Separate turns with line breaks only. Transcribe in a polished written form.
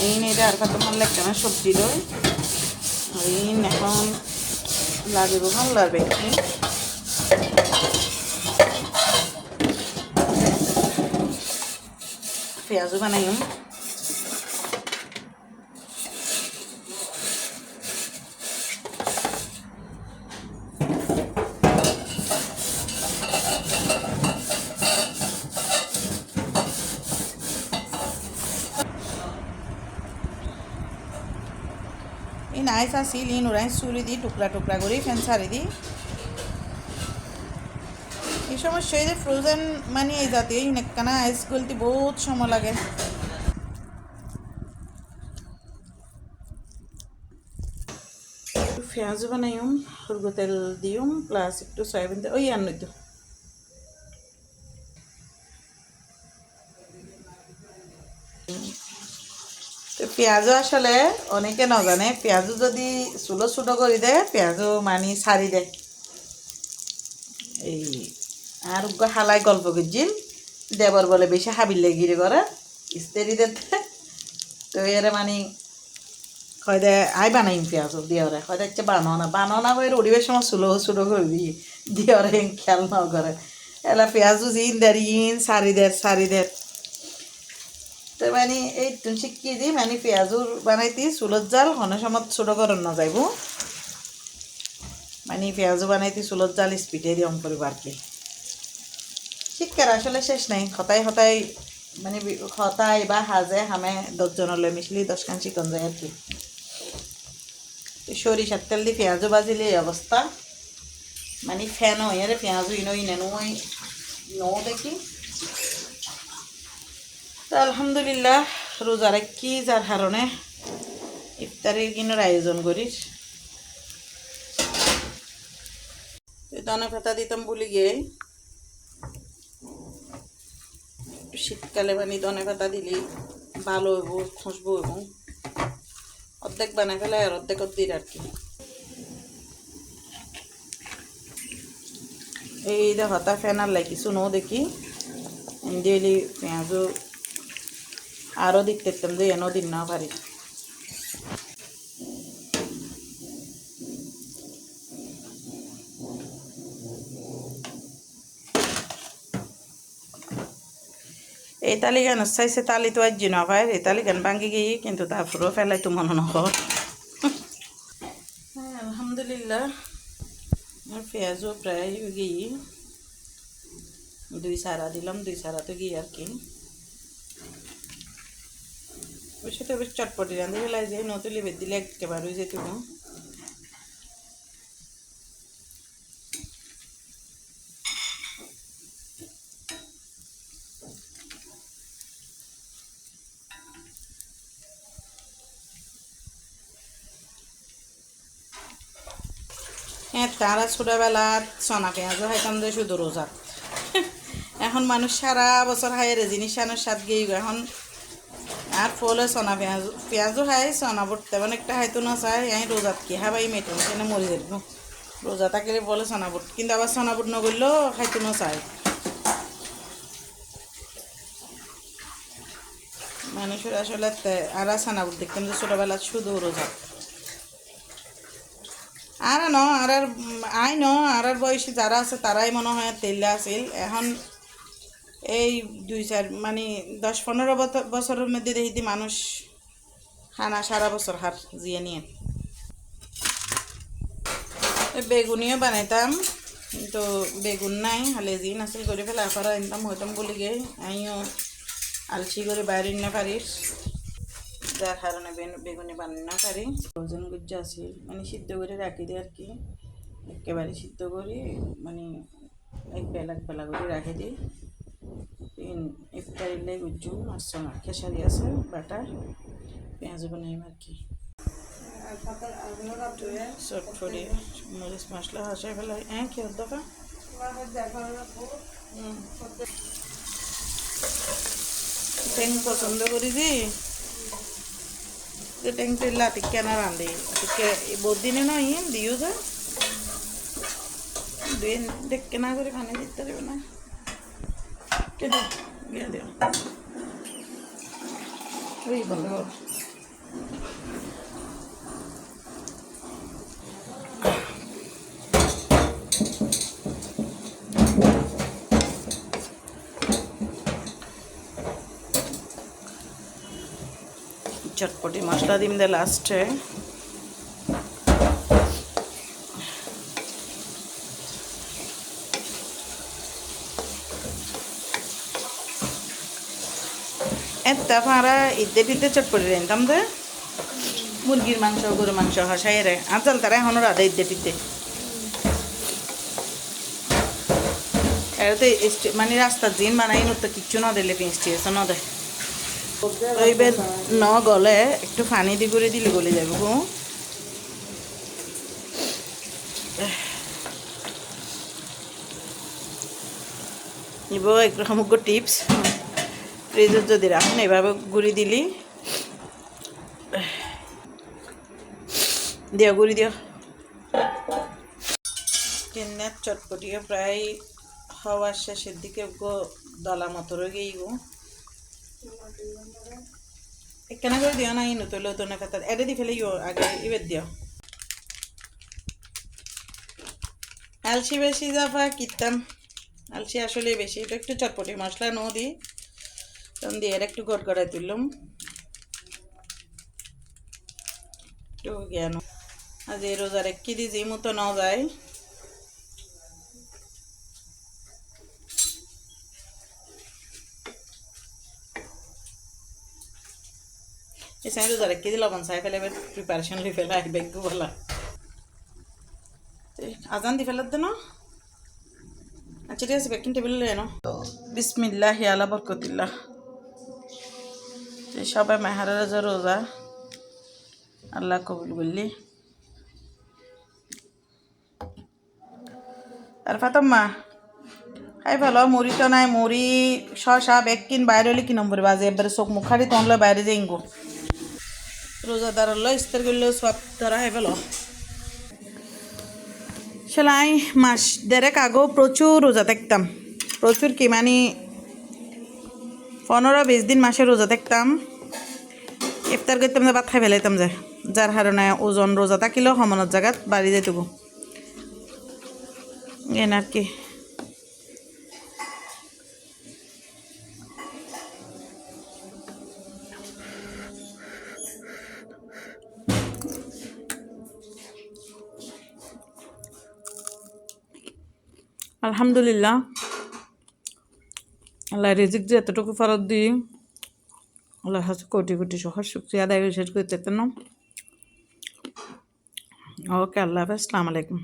এই এটা আর কত ভাল লাগছে না সবজি লই এই এখন লাগিব ভাল লাগবে পেঁয়াজও বানাইম এই নাইস আছিল ই নুরাই চুরি দি টুকরা টুকরা করে ফ্যান ছাড়ি দি এই সমস্যা এই যে ফ্রোজেন মানে এই জাতীয় নেকানা আইস গলতে বহুত সময় লাগে একটু পেঁয়াজ বানাইম সরষের তেল দিম প্লাস একটু সয়াবিন তেল ওই আনই তো পেঁয়াজও আসলে অনেকে না জানে পেঁয়াজও যদি চুলো ছোটো করে দেয় পেঁয়াজও মানে ছাড়ি দেয় এই আর হালাই গল্প করছিন দেবর বলে বেশি হাবিল লেগিরে করে ইস্তেরি দিতে তো এর মানে হয় দে আই বানাইম পেঁয়াজ দিয়ে হয় দেখছে বানাও না করে উড়িবার সময় চুলো ছোটো করবি দিয়ে খেয়াল না করে এলা পেঁয়াজও জিন দের ইন সারি দের তো মানে এই তুমি শিখিয়ে দিই মানে পেঁয়াজুর বানাইতি চুলত জাল অনেক সময় ছোটো করার না যাইব মানে পেঁয়াজও বানাইতি চুলত জাল স্পিডে দিয়ে অন করিব আর কি শিক্ষার আসলে শেষ নাই হতাই মানে হতাই বা হাজে হামে 10 জনলৈ মিশলি 10 খান চিকন যায় আর কি সরিষার তেল দিয়ে পেঁয়াজও বাজিলে এই অবস্থা মানে ফ্যান হয়ে রে পেঁয়াজও ইনে নো দেখি তো আলহামদুলিল্লাহ রোজা রাখি যার কারণে ইফতারের কিনোর আয়োজন করিস ধনে পাতা দিতাম বলি গিয়ে শীতকালে মানে ধনে পাতা দিলে ভালো হইব খুশবু এবং অর্ধেক বানাই ফেলে আর অর্ধেক দিন আর কি এই দেখো তা ফেনার লাই কিছু নো দেখি দিলি পেঁয়াজও আরও দেখতে যে এনো দিন না পারি এই তালিকান চাইছে তালি তো আজ না পায় এই তালিকান ভাঙ্গি গিয়ে কিন্তু তারপরেও ফেলাই তো মনে নকর হ্যাঁ আলহামদুলিল্লাহ আর পেঁয়াজও প্রায় গিয়ে 2 সারা দিলাম 2 সারা তো গিয়ে আর কি ওই সাথে বেশ চটপটি রাঁধে ফেলাই যে নতুলি বেদ দিলে একেবারে যেত হ্যাঁ তারা ছোটোবেলা সোনা পেঁয়াজও খাইতাম যে শুধু রোজা এখন মানুষ সারা বছর খায় রে জিনিস আনার স্বাদ গিয়ে এখন আর ফলে সোনা পেঁয়াজও খাই সোনা বটতে অনেকটা খাইতো না চাই আমি রোজাত কি হাবাই মেটে সেখানে মরে যাইব রোজা থাকলে বলে সোনা বুট কিন্তু আবার সোনা বুট নগরলেও খাইতো না চাই মানুষের আসলে আর সোনা বুট দেখতাম যে ছোটোবেলা শুধু রোজা আর ন আর বয়সী যারা আছে তারাই মনে হয় তেলে আছিল এখন এই 2-4 মানে 10-15 বছরের মধ্যে দেখি মানুষ খানা সারা বছর হার জিয়ে নিয়ে বেগুনিও বানাইতাম তো বেগুন নাই হালে জিন আসল করে ফেলে আপারা আনতাম হইতাম বলি গে আমিও আলসি করে বাইরে না পারিস যার কারণে বেগুনি বানাই না পারি ফ্রোজেন গুজ্জা আছে মানে সিদ্ধ করে রাখি দিই আর কি একেবারে সিদ্ধ করি মানে এক বেলা করে রাখি দিই ইফতারির লাই গুজ্জু আর সোনা খেসারি আছে বাটা পেঁয়াজ বানাই আর কি চটফড়ি মরিচ মশলা হাসে ফেলাই কি দফা ট্যাং পছন্দ করি যে ট্যাং তেলা টিকা না রাঁধে টিকে বহুত দিনে নয় দিও যা দেখে না করে পানি দিতে দেবে না কেটে গিয়ে দেও ওই বন্ধ চটপটি মশলা দিম দে লাস্টে। এটা পারা ইদ্দে টিদ্দে চটপটি রেনতাম দে মুরগির মাংস গরু মাংস হাসাই রে আজল তারা এখনো রাধা ইদ্দে টিদ্দে এটা তো মানে রাস্তার জিন বানাই তো কিচ্ছু না দিলে পেঁচটিয়েছে না দে এইবার ন গলে একটু পানি দি করে দিলে গলে যাবে গো। নিব একটু সমগ্র টিপস ফ্রিজত যদি রাখুন এভাবে গুঁড়ি দিলি দিও গুঁড়ি দিও। কিন্নার চটপটিও প্রায় হওয়ার শেষের দিকে গো দলা মতো রয়ে গেই গো একখানা করে দিও না ইনো তো লতুনে খাতার এডে দি ফেলে আগে এবার দিও। আলসি বেশি যাফা কিতাম আলসি আসলে বেশি এটা একটু চটপটি মশলা নো দিই তখন দিয়ে একটু গড়গড়ায় তুললাম একটু জ্ঞান আজ এই রোজার এক কেজি যে মতো ন যায় এসে রোজার এক কেজি লবণ চাই ফেলে প্রিপারেশন লিয়ে ফেলে আসবে একটু বলা আজান দি ফেলার দেন আচ্ছা ঠিক আছে বেকিং টেবিল এন বিসমিল্লাহ আলা বরকতিল্লাহ। সবাই মেহারাজা রোজা আল্লাহ কবুল বললি আর ফাতম্মা খাই ভালো মুড়ি তো নাই মুড়ি শশা বেকিন বাইরে হলে কি নম্বর বাজে এবারে চোখ মুখ খাড়ি তনলে বাইরে যাইগো রোজাদার হলো ইস্তার করলেও সব ধরা হয় ভালো সেলাই মাস দেড়েক আগেও প্রচুর রোজা থাকতাম প্রচুর কি মানে 15-20 দিন মাসে রোজা থাকতাম ইফতার করতাম যে ভাত খাই ফেলাইতাম যে যার কারণে ওজন রোজা থাকিলেও সমানের জায়গাত বাড়ি যাইতব এন আর কি। আলহামদুলিল্লাহ আল্লাহ রিজিক যে এতটুকু ফেরত দিই আল্লাহর কাছে কোটি কোটি শহর শুক্রিয়া আদায় শেষ করতে না। ওকে আল্লাহ হাফেজ আসসালামু আলাইকুম।